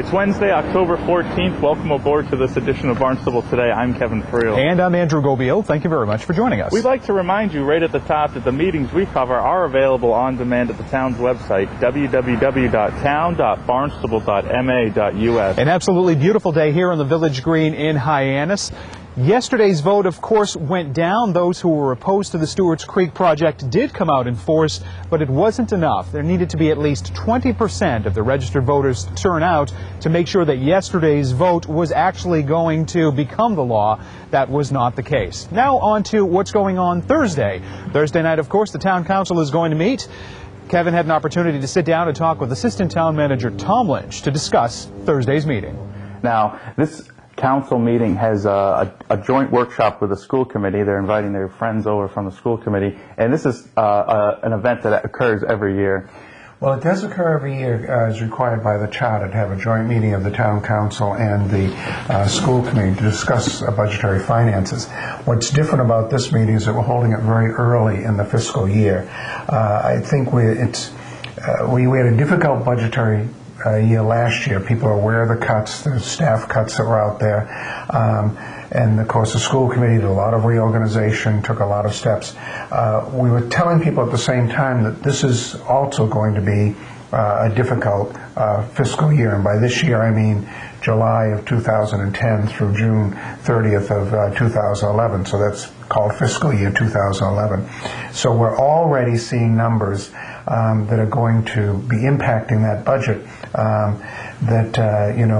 It's Wednesday, October 14th. Welcome aboard to this edition of Barnstable Today. I'm Kevin Friel. And I'm Andrew Gobiel. Thank you very much for joining us. We'd like to remind you right at the top that the meetings we cover are available on demand at the town's website, www.town.barnstable.ma.us. An absolutely beautiful day here on the Village Green in Hyannis. Yesterday's vote, of course, went down. Those who were opposed to the Stewart's Creek project did come out in force, but it wasn't enough. There needed to be at least 20% of the registered voters turn out to make sure that yesterday's vote was actually going to become the law. That was not the case. Now on to what's going on Thursday. Thursday night, of course, the town council is going to meet. Kevin had an opportunity to sit down and talk with Assistant Town Manager Tom Lynch to discuss Thursday's meeting. Now, this council meeting has a joint workshop with the school committee. They're inviting their friends over from the school committee, and this is an event that occurs every year. Well, it does occur every year as required by the charter to have a joint meeting of the town council and the school committee to discuss budgetary finances. What's different about this meeting is that we're holding it very early in the fiscal year. I think we had a difficult budgetary year last year. People are aware of the cuts, the staff cuts that were out there. And of course the school committee did a lot of reorganization, took a lot of steps. We were telling people at the same time that this is also going to be a difficult fiscal year. And by this year I mean July of 2010 through June 30th of 2011. So that's called fiscal year 2011. So we're already seeing numbers that are going to be impacting that budget that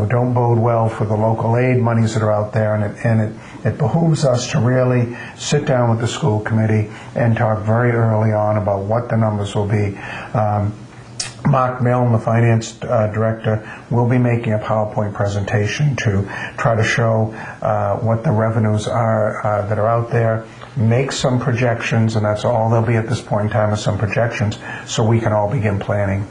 don't bode well for the local aid monies that are out there, and it behooves us to really sit down with the school committee and talk very early on about what the numbers will be. Mark Milne, the finance director, will be making a PowerPoint presentation to try to show what the revenues are that are out there, make some projections, and that's all there'll be at this point in time is some projections, so we can all begin planning.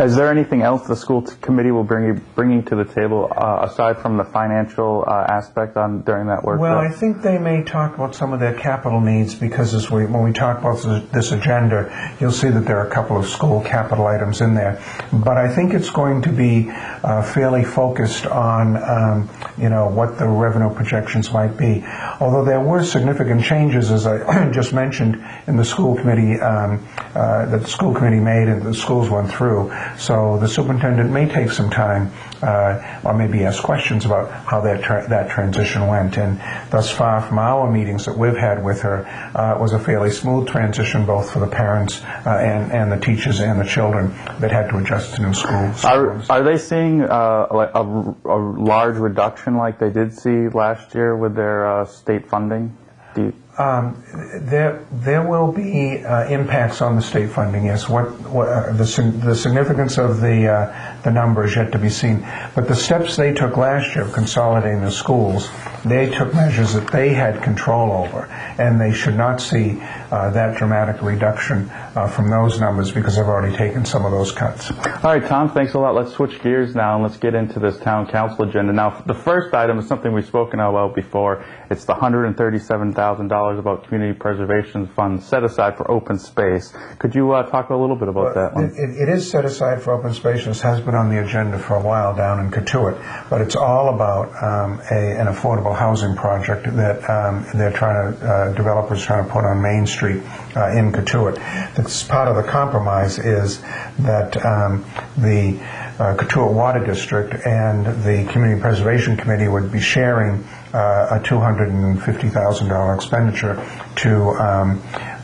Is there anything else the school committee will bringing to the table aside from the financial aspect during that workshop? Well, I think they may talk about some of their capital needs, because when we talk about this agenda, you'll see that there are a couple of school capital items in there. But I think it's going to be fairly focused on what the revenue projections might be. Although there were significant changes, as I just mentioned, in the school committee that the school committee made and the schools went through. So the superintendent may take some time or maybe ask questions about how that transition went. And thus far from our meetings that we've had with her, it was a fairly smooth transition, both for the parents and the teachers and the children that had to adjust to new schools. Are they seeing like a large reduction like they did see last year with their state funding? There will be impacts on the state funding. Yes, the significance of the number is yet to be seen. But the steps they took last year of consolidating the schools, they took measures that they had control over, and they should not see that dramatic reduction from those numbers, because they've already taken some of those cuts. All right, Tom, thanks a lot. Let's switch gears now and let's get into this town council agenda. Now, the first item is something we've spoken about before. It's the $137,000 about community preservation funds set aside for open space. Could you talk a little bit about that one? It is set aside for open space. This has been on the agenda for a while down in Cotuit, but it's all about an affordable housing project that developers trying to put on Main Street in Cotuit. That's part of the compromise is that the Cotuit Water District and the Community Preservation Committee would be sharing a $250,000 expenditure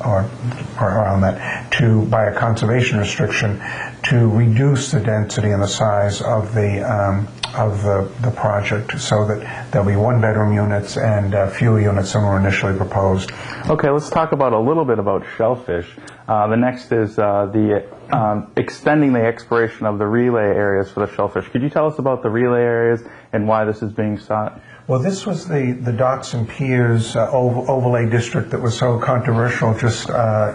or around that, by a conservation restriction to reduce the density and the size of the project, so that there'll be one-bedroom units and fewer units than were initially proposed. Okay, let's talk a little bit about shellfish. The next is extending the expiration of the relay areas for the shellfish. Could you tell us about the relay areas and why this is being sought? Well, this was the Docks and Piers overlay district that was so controversial just a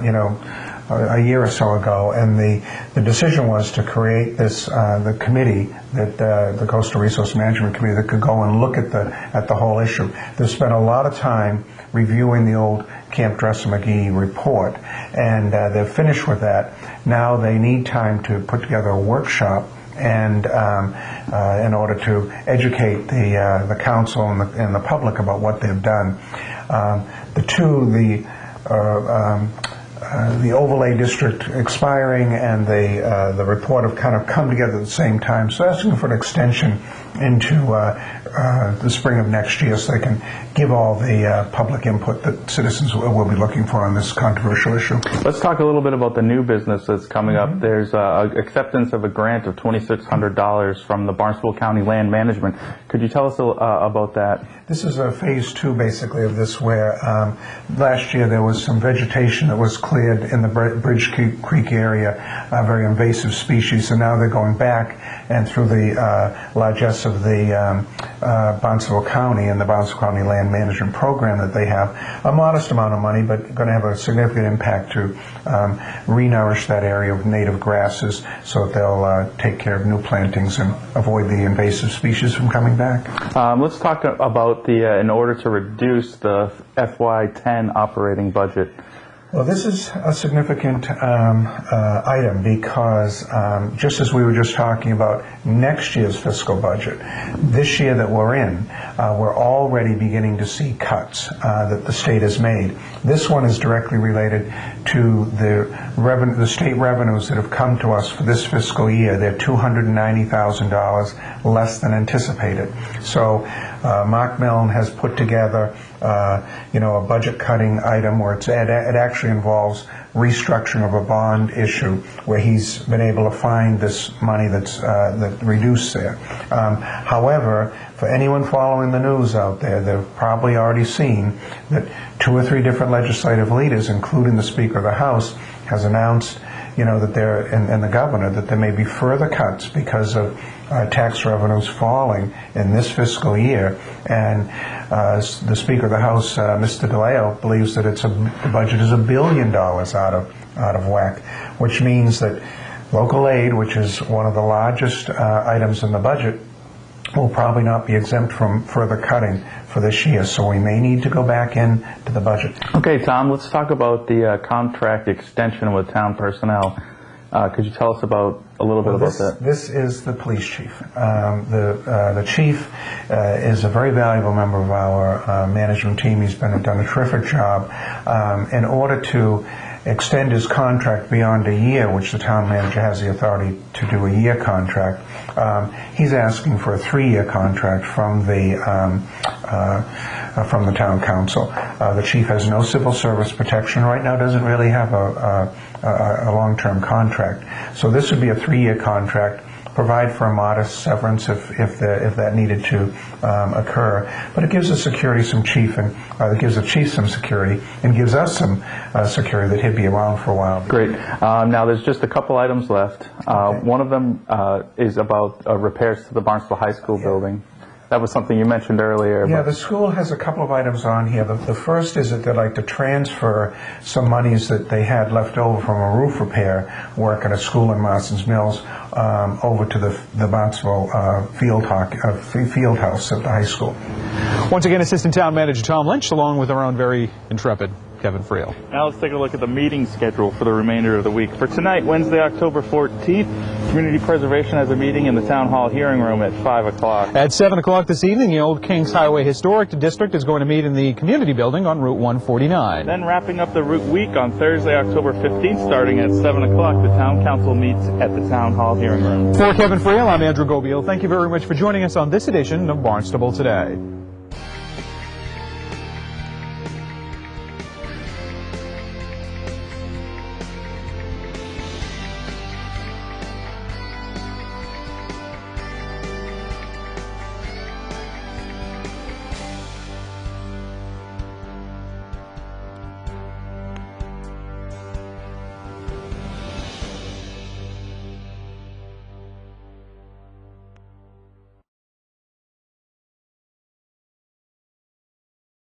year or so ago, and the decision was to create this the committee that the Coastal Resource Management Committee that could go and look at the whole issue. They've spent a lot of time reviewing the old Camp Dresser McGee report, and they're finished with that. Now they need time to put together a workshop and in order to educate the council and the public about what they've done. The overlay district expiring and the report have kind of come together at the same time. So asking for an extension into the spring of next year so they can give all the public input that citizens will be looking for on this controversial issue. Let's talk a little bit about the new business that's coming up. There's acceptance of a grant of $2,600 from the Barnstable County Land Management. Could you tell us about that? This is a phase 2, basically, of this, where last year there was some vegetation that was cleared in the Bridge Creek area, a very invasive species, and now they're going back and through the largesse of the Barnstable County and the Barnstable County Land Management Program that they have, a modest amount of money, but going to have a significant impact to re-nourish that area with native grasses so that they'll take care of new plantings and avoid the invasive species from coming back. Let's talk about in order to reduce the FY10 operating budget. Well, this is a significant item because just as we were just talking about next year's fiscal budget, this year that we're in, we're already beginning to see cuts that the state has made. This one is directly related to the state revenues that have come to us for this fiscal year. They're $290,000 less than anticipated. So Mark Milne has put together a budget cutting item where it actually involves restructuring of a bond issue where he's been able to find this money that's reduced there. However, for anyone following the news out there, they've probably already seen that 2 or 3 different legislative leaders, including the Speaker of the House, has announced that and the governor, that there may be further cuts because of tax revenues falling in this fiscal year. And the Speaker of the House, Mr. DeLeo, believes that the budget is $1 billion out of whack, which means that local aid, which is one of the largest items in the budget, will probably not be exempt from further cutting for this year, so we may need to go back into the budget. Okay, Tom, let's talk about the contract extension with town personnel. Could you tell us a little bit about that? This is the police chief. The chief is a very valuable member of our management team. He's done a terrific job. In order to extend his contract beyond a year, which the town manager has the authority to do a year contract, he's asking for a 3-year contract from the town council. The chief has no civil service protection right now, doesn't really have a long-term contract. So this would be a 3-year contract, provide for a modest severance if that needed to occur. But it gives the security some chief, and it gives the chief some security, and gives us some security that he'd be around for a while. Great. Now there's just a couple items left. Okay. One of them is about repairs to the Barnstable High School building. That was something you mentioned earlier. Yeah, the school has a couple of items on here. The first is that they'd like to transfer some monies that they had left over from a roof repair work at a school in Marston's Mills over to the Barnstable field house at the high school. Once again, Assistant Town Manager Tom Lynch, along with our own very intrepid Kevin Friel. Now let's take a look at the meeting schedule for the remainder of the week. For tonight, Wednesday, October 14th, Community Preservation has a meeting in the Town Hall hearing room at 5 o'clock. At 7 o'clock this evening, the Old Kings Highway Historic District is going to meet in the Community Building on Route 149. Then wrapping up the route week on Thursday, October 15th, starting at 7 o'clock, the Town Council meets at the Town Hall hearing room. For Kevin Friel, I'm Andrew Gobiel. Thank you very much for joining us on this edition of Barnstable Today.